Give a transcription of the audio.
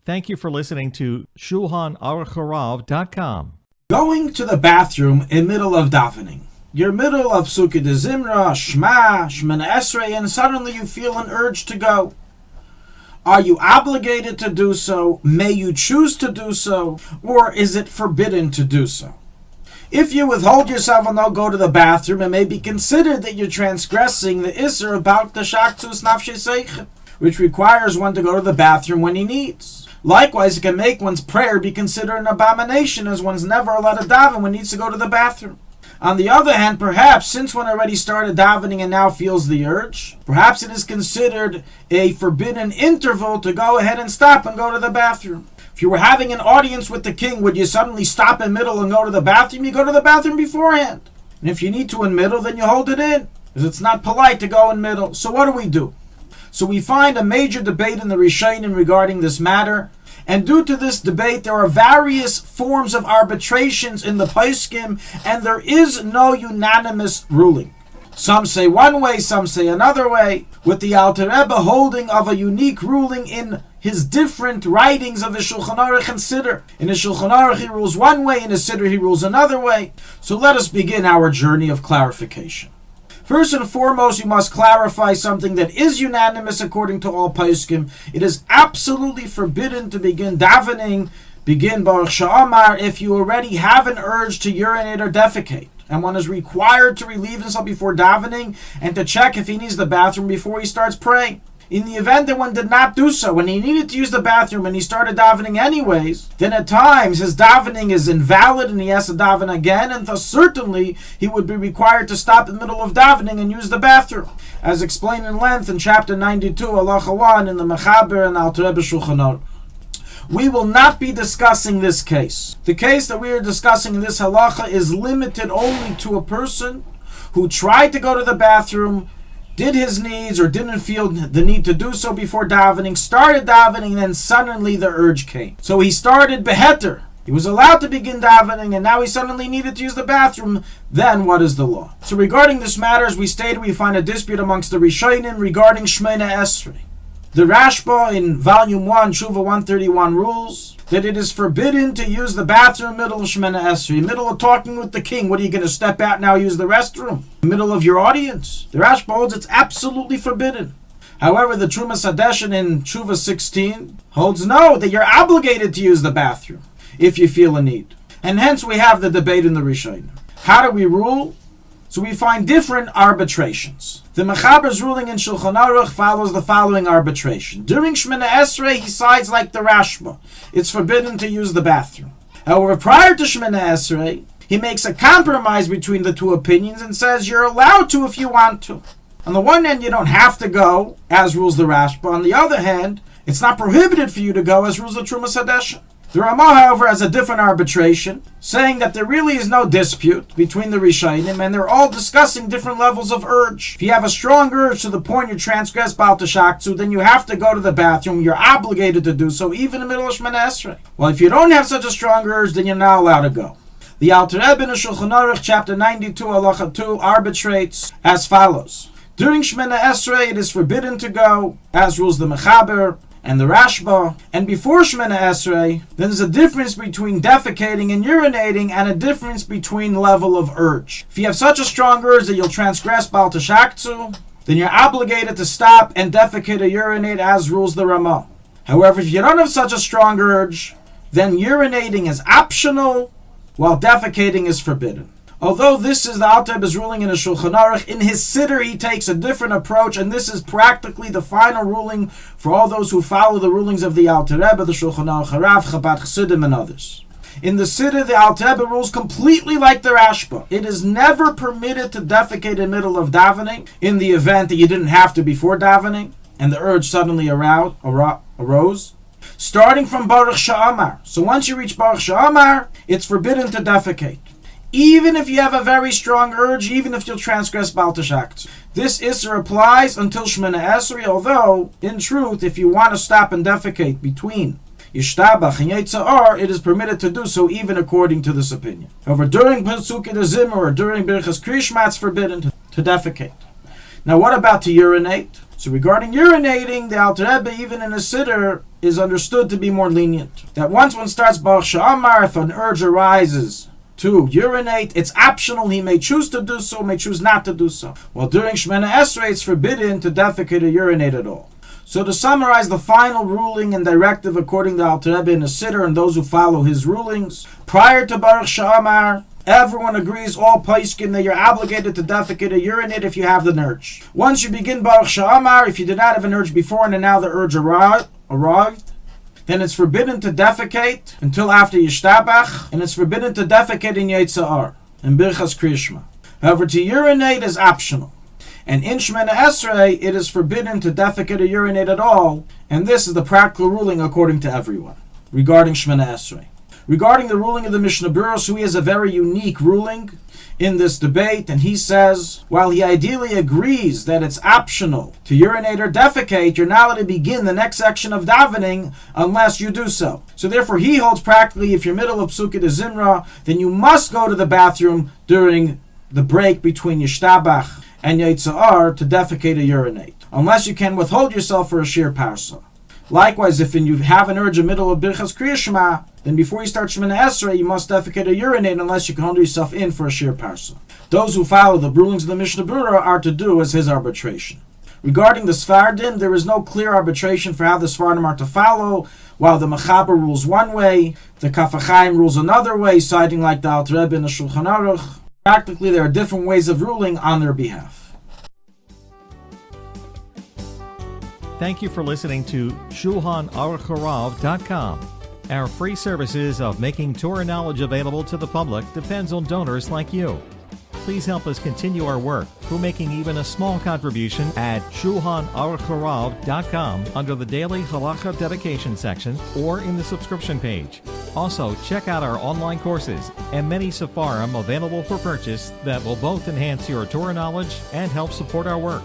Thank you for listening to Shulchanaruchharav.com. Going to the bathroom in middle of davening. You're middle of Sukkah de Zimra, Shema, Shemana Esrei, and suddenly you feel an urge to go. Are you obligated to do so? May you choose to do so? Or is it forbidden to do so? If you withhold yourself and don't go to the bathroom, it may be considered that you're transgressing the Isser about the Shaktus Nafshei Seichet, which requires one to go to the bathroom when he needs. Likewise, it can make one's prayer be considered an abomination, as one's never allowed to daven when needs to go to the bathroom. On the other hand, perhaps, since one already started davening and now feels the urge, perhaps it is considered a forbidden interval to go ahead and stop and go to the bathroom. If you were having an audience with the king, would you suddenly stop in middle and go to the bathroom? You go to the bathroom beforehand. And if you need to in middle, then you hold it in, because it's not polite to go in middle. So what do? So we find a major debate in the Rishonim regarding this matter, and due to this debate, there are various forms of arbitrations in the Poskim, and there is no unanimous ruling. Some say one way, some say another way, with the Alter Rebbe holding of a unique ruling in his different writings of his Shulchan Aruch and Siddur. In his Shulchan Aruch he rules one way, in his Siddur he rules another way. So let us begin our journey of clarification. First and foremost, you must clarify something that is unanimous according to all poskim. It is absolutely forbidden to begin davening, begin Baruch Sha'amar, if you already have an urge to urinate or defecate. And one is required to relieve himself before davening and to check if he needs the bathroom before he starts praying. In the event that one did not do so, when he needed to use the bathroom and he started davening anyways, then at times his davening is invalid and he has to daven again, and thus certainly he would be required to stop in the middle of davening and use the bathroom, as explained in length in chapter 92, Halacha 1, in the Mechaber and Alter Rebbe Shulchan Aruch. We will not be discussing this case. The case that we are discussing in this halacha is limited only to a person who tried to go to the bathroom, did his needs or didn't feel the need to do so before davening, started davening, and then suddenly the urge came. So he started beheter. He was allowed to begin davening, and now he suddenly needed to use the bathroom. Then what is the law? So regarding this matter, as we stated, we find a dispute amongst the Rishonim regarding Shemana Esrei. The Rashba in volume 1, Tshuva 131 rules that it is forbidden to use the bathroom in the middle of Shemana Esrei, middle of talking with the king. What are you going to step out now, use the restroom? In the middle of your audience. The Rashba holds it's absolutely forbidden. However, the Trumas Hadeshin in Tshuva 16 holds no, that you're obligated to use the bathroom if you feel a need. And hence we have the debate in the Rishonim. How do we rule? So we find different arbitrations. The Mechaber's ruling in Shulchan Aruch follows the following arbitration. During Shemana Esrei, he sides like the Rashba. It's forbidden to use the bathroom. However, prior to Shemana Esrei, he makes a compromise between the two opinions and says you're allowed to if you want to. On the one hand, you don't have to go, as rules the Rashba. On the other hand, it's not prohibited for you to go, as rules the Trumas Hadeshin. The Ramah, however, has a different arbitration, saying that there really is no dispute between the Rishonim, and they're all discussing different levels of urge. If you have a strong urge to the point you transgress Baal Teshaktu, then you have to go to the bathroom. You're obligated to do so, even in the middle of Shemana Esrei. Well, if you don't have such a strong urge, then you're not allowed to go. The Alter Rebbe in Shulchan Aruch, chapter 92, Halacha 2, arbitrates as follows. During Shemana Esrei, it is forbidden to go, as rules the Mechaber and the Rashba, and before Shemana Esrei, there's a difference between defecating and urinating, and a difference between level of urge. If you have such a strong urge that you'll transgress Baal Teshaktu, then you're obligated to stop and defecate or urinate, as rules the Ramah. However, if you don't have such a strong urge, then urinating is optional, while defecating is forbidden. Although this is the Alter Rebbe's ruling in the Shulchan Aruch, in his Siddur he takes a different approach, and this is practically the final ruling for all those who follow the rulings of the Alter Rebbe, the Shulchanaruchharav, Chabad Chassidim, and others. In the Siddur, the Alter Rebbe rules completely like the Rashba. It is never permitted to defecate in the middle of davening, in the event that you didn't have to before davening, and the urge suddenly arose. Starting from Baruch Sha'amar. So once you reach Baruch Sha'amar, it's forbidden to defecate. Even if you have a very strong urge, even if you'll transgress Baal Teshaktu. This Isser applies until Shemana Esrei, although, in truth, if you want to stop and defecate between Yishtabach and Yetza'ar, it is permitted to do so even according to this opinion. However, during Sukkah de Zimra or during Birchas Krishma, it's forbidden to defecate. Now what about to urinate? So regarding urinating, the Alter Rebbe, even in a siddur, is understood to be more lenient. That once one starts Baruch She'amar, if an urge arises to urinate, it's optional. He may choose to do so, may choose not to do so. While during Shemana Esrei, it's forbidden to defecate or urinate at all. So to summarize the final ruling and directive according to Alter Rebbe in a siddur and those who follow his rulings, prior to Baruch She'amar, everyone agrees, all poskim, that you're obligated to defecate or urinate if you have the urge. Once you begin Baruch She'amar, if you did not have an urge before and now the urge arrived, then it's forbidden to defecate until after Yishtabach, and it's forbidden to defecate in Yetza'ar, in Birchas Kriyishma. However, to urinate is optional. And in Shemana Esrei, it is forbidden to defecate or urinate at all, and this is the practical ruling according to everyone, regarding Shemana Esrei. Regarding the ruling of the Mishnah Berurah, so he has a very unique ruling in this debate, and he says, while he ideally agrees that it's optional to urinate or defecate, you're not allowed to begin the next section of davening unless you do so. So therefore he holds practically, if you're middle of Psukei de Zimra, then you must go to the bathroom during the break between Yishtabach and Yetza'ar to defecate or urinate, unless you can withhold yourself for a sheer parsa. Likewise, if you have an urge in the middle of Birchas Kriyishma, then before you start Shemana Esrei, you must defecate or urinate unless you can hold yourself in for a sheer parsa. Those who follow the rulings of the Mishnah Berurah are to do as his arbitration. Regarding the Sfardim, there is no clear arbitration for how the Sfardim are to follow. While the Mechaber rules one way, the Kaf HaChaim rules another way, citing like the Alter Rebbe in the Shulchanaruchharav. Practically, there are different ways of ruling on their behalf. Thank you for listening to Shulchanaruchharav.com. Our free services of making Torah knowledge available to the public depends on donors like you. Please help us continue our work through making even a small contribution at Shulchanaruchharav.com under the Daily Halacha Dedication section or in the subscription page. Also, check out our online courses and many sefarim available for purchase that will both enhance your Torah knowledge and help support our work.